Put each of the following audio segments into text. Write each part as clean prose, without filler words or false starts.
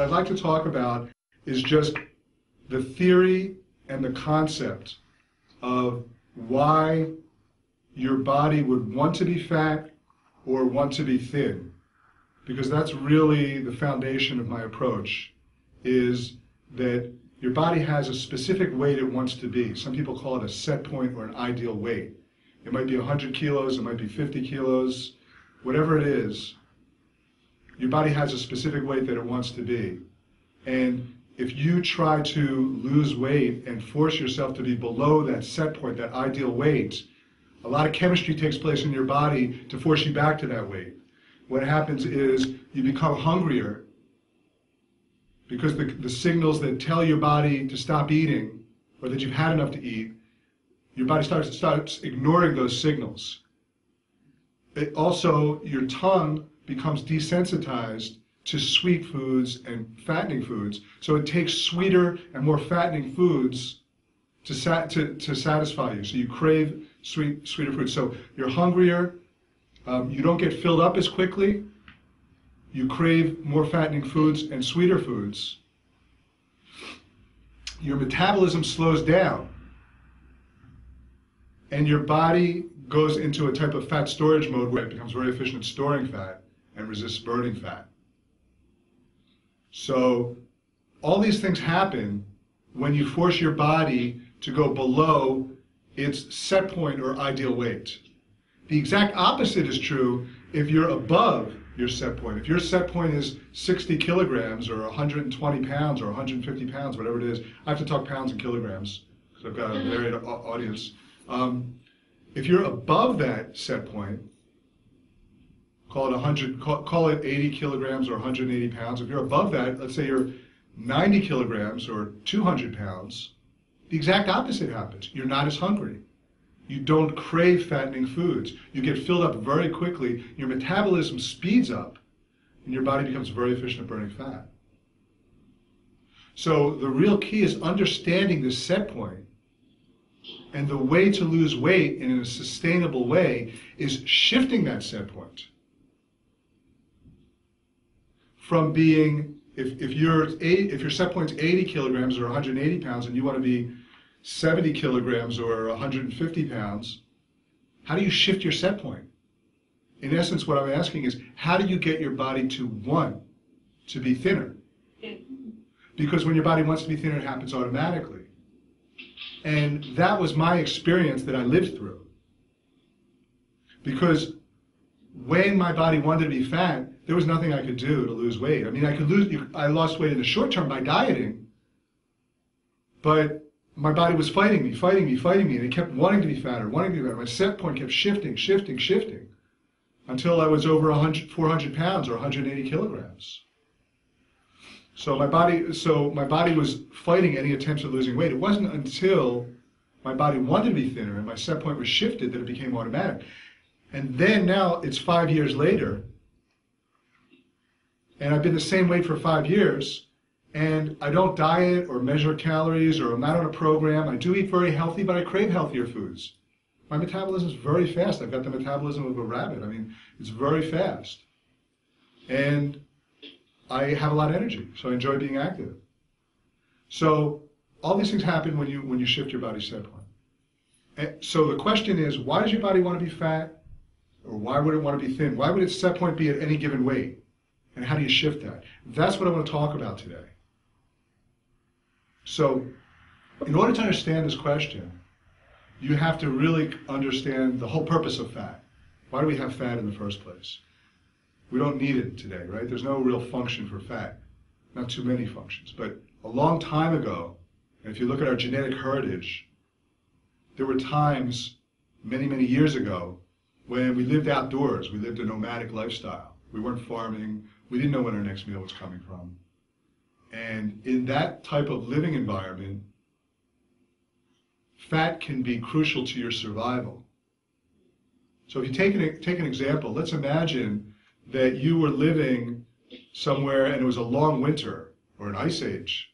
what I'd like to talk about is just the theory and the concept of why your body would want to be fat or want to be thin. Because that's really the foundation of my approach, is that your body has a specific weight it wants to be. Some people call it a set point or an ideal weight. It might be 100 kilos, it might be 50 kilos, whatever it is. Your body has a specific weight that it wants to be. And if you try to lose weight and force yourself to be below that set point, that ideal weight, a lot of chemistry takes place in your body to force you back to that weight. What happens is you become hungrier because the signals that tell your body to stop eating or that you've had enough to eat, your body starts ignoring those signals. Also, your tongue becomes desensitized to sweet foods and fattening foods. So it takes sweeter and more fattening foods to satisfy you. So you crave sweeter foods. So you're hungrier. You don't get filled up as quickly. You crave more fattening foods and sweeter foods. Your metabolism slows down. And your body goes into a type of fat storage mode where it becomes very efficient at storing fat and resists burning fat. So all these things happen when you force your body to go below its set point or ideal weight. The exact opposite is true if you're above your set point. If your set point is 60 kilograms or 120 pounds or 150 pounds, whatever it is, I have to talk pounds and kilograms because I've got a varied audience. If you're above that set point, call it 80 kilograms or 180 pounds. If you're above that, let's say you're 90 kilograms or 200 pounds, the exact opposite happens. You're not as hungry. You don't crave fattening foods. You get filled up very quickly. Your metabolism speeds up, and your body becomes very efficient at burning fat. So the real key is understanding this set point. And the way to lose weight in a sustainable way is shifting that set point. From being, if your set point's 80 kilograms or 180 pounds and you want to be 70 kilograms or 150 pounds, how do you shift your set point? In essence, what I'm asking is, how do you get your body to want to be thinner? Because when your body wants to be thinner, it happens automatically. And that was my experience that I lived through. Because when my body wanted to be fat, there was nothing I could do to lose weight. I mean, I lost weight in the short term by dieting, but my body was fighting me, and it kept wanting to be fatter. My set point kept shifting, until I was over 400 pounds or 180 kilograms. So my body was fighting any attempts at losing weight. It wasn't until my body wanted to be thinner and my set point was shifted that it became automatic. And then now it's 5 years later, and I've been the same weight for 5 years, and I don't diet or measure calories or I'm not on a program. I do eat very healthy, but I crave healthier foods. My metabolism is very fast. I've got the metabolism of a rabbit. I mean, it's very fast. And I have a lot of energy, so I enjoy being active. So all these things happen when you shift your body's set point. And so the question is, why does your body want to be fat? Or why would it want to be thin? Why would its set point be at any given weight? And how do you shift that? That's what I want to talk about today. So in order to understand this question, you have to really understand the whole purpose of fat. Why do we have fat in the first place? We don't need it today, right? There's no real function for fat. Not too many functions. But a long time ago, and if you look at our genetic heritage, there were times, many, many years ago, when we lived outdoors. We lived a nomadic lifestyle. We weren't farming. We didn't know when our next meal was coming from. And in that type of living environment, fat can be crucial to your survival. So if you take an example, let's imagine that you were living somewhere and it was a long winter or an ice age.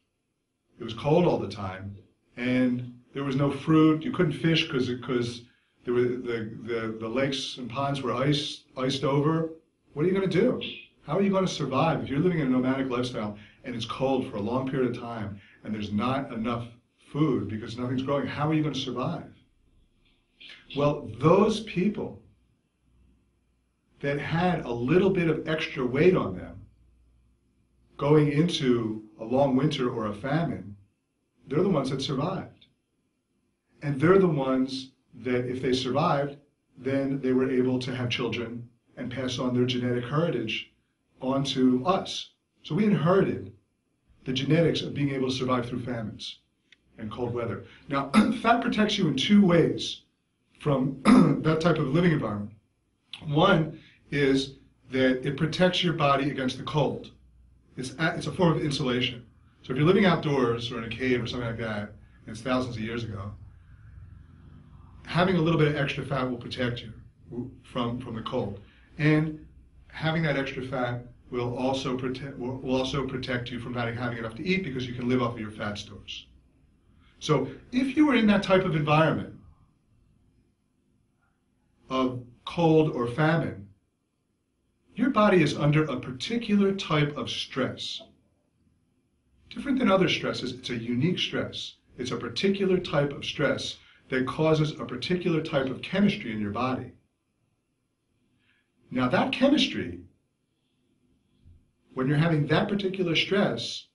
It was cold all the time, and there was no fruit. You couldn't fish because there were the lakes and ponds were iced over. What are you going to do? How are you going to survive if you're living in a nomadic lifestyle and it's cold for a long period of time, and there's not enough food because nothing's growing, how are you going to survive? Well, those people that had a little bit of extra weight on them going into a long winter or a famine, they're the ones that survived. And they're the ones that, if they survived, then they were able to have children and pass on their genetic heritage onto us. So we inherited the genetics of being able to survive through famines and cold weather. Now, fat protects you in two ways from that type of living environment. One is that it protects your body against the cold. It's a form of insulation. So if you're living outdoors or in a cave or something like that, and it's thousands of years ago, having a little bit of extra fat will protect you from the cold. And having that extra fat will also protect you from not having enough to eat, because you can live off of your fat stores. So if you were in that type of environment of cold or famine, your body is under a particular type of stress. Different than other stresses, it's a unique stress. It's a particular type of stress that causes a particular type of chemistry in your body. Now that chemistry, when you're having that particular stress,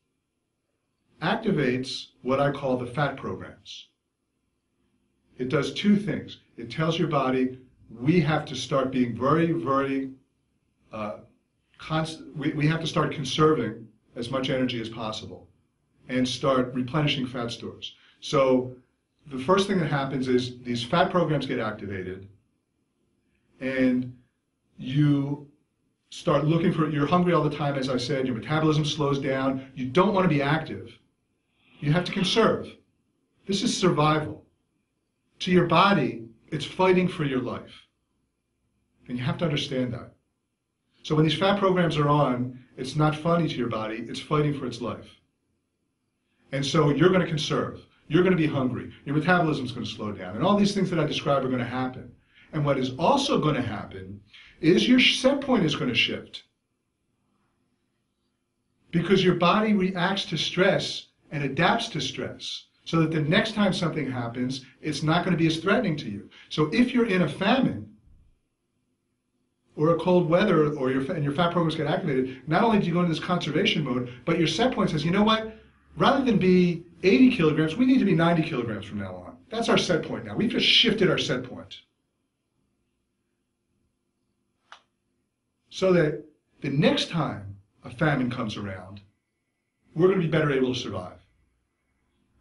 activates what I call the fat programs. It does two things. It tells your body, we have to start being very, very we have to start conserving as much energy as possible and start replenishing fat stores. So the first thing that happens is these fat programs get activated, and you start looking for, you're hungry all the time, as I said, your metabolism slows down, you don't want to be active. You have to conserve. This is survival. To your body, it's fighting for your life. And you have to understand that. So when these fat programs are on, it's not funny to your body, it's fighting for its life. And so you're going to conserve. You're going to be hungry. Your metabolism is going to slow down. And all these things that I described are going to happen. And what is also going to happen is your set point is going to shift. Because your body reacts to stress and adapts to stress, so that the next time something happens, it's not going to be as threatening to you. So if you're in a famine, or a cold weather, or your fat programs get activated, not only do you go into this conservation mode, but your set point says, you know what? Rather than be 80 kilograms, we need to be 90 kilograms from now on. That's our set point now. We've just shifted our set point. So that the next time a famine comes around, we're going to be better able to survive.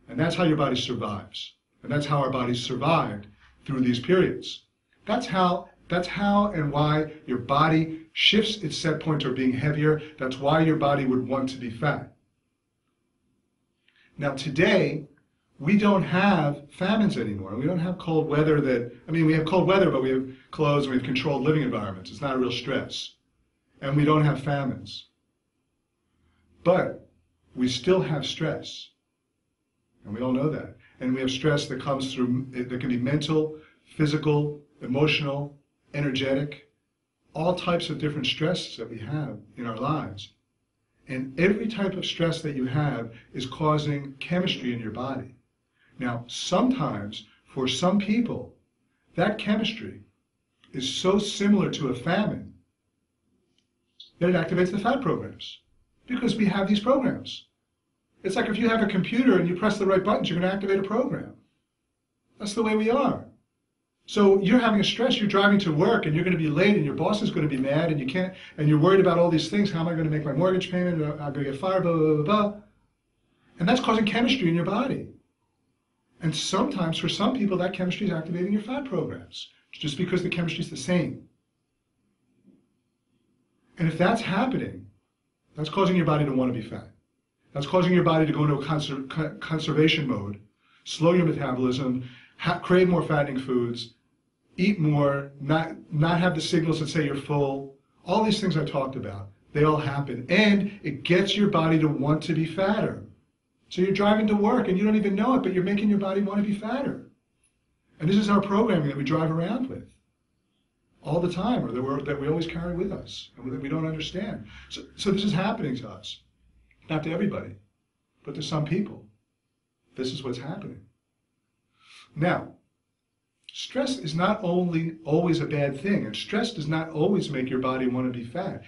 And that's how your body survives. And that's how our bodies survived through these periods. That's how and why your body shifts its set point toward being heavier. That's why your body would want to be fat. Now today, we don't have famines anymore. We don't have cold weather we have cold weather, but we have clothes and we have controlled living environments. It's not a real stress. And we don't have famines. But we still have stress. And we all know that. And we have stress that comes through, that can be mental, physical, emotional, energetic, all types of different stresses that we have in our lives. And every type of stress that you have is causing chemistry in your body. Now, sometimes, for some people, that chemistry is so similar to a famine that it activates the fat programs, because we have these programs. It's like if you have a computer and you press the right buttons, you're going to activate a program. That's the way we are. So you're having a stress, you're driving to work and you're going to be late and your boss is going to be mad and you can't, and you're worried about all these things. How am I going to make my mortgage payment? I'm going to get fired, blah, blah, blah, blah. And that's causing chemistry in your body. And sometimes for some people that chemistry is activating your fat programs, just because the chemistry is the same. And if that's happening, that's causing your body to want to be fat. That's causing your body to go into a conservation mode, slow your metabolism, crave more fattening foods, eat more, not have the signals that say you're full. All these things I talked about, they all happen. And it gets your body to want to be fatter. So you're driving to work and you don't even know it, but you're making your body want to be fatter. And this is our programming that we drive around with all the time, or that we always carry with us, and that we don't understand. So this is happening to us. Not to everybody, but to some people. This is what's happening. Now, stress is not only always a bad thing, and stress does not always make your body want to be fat.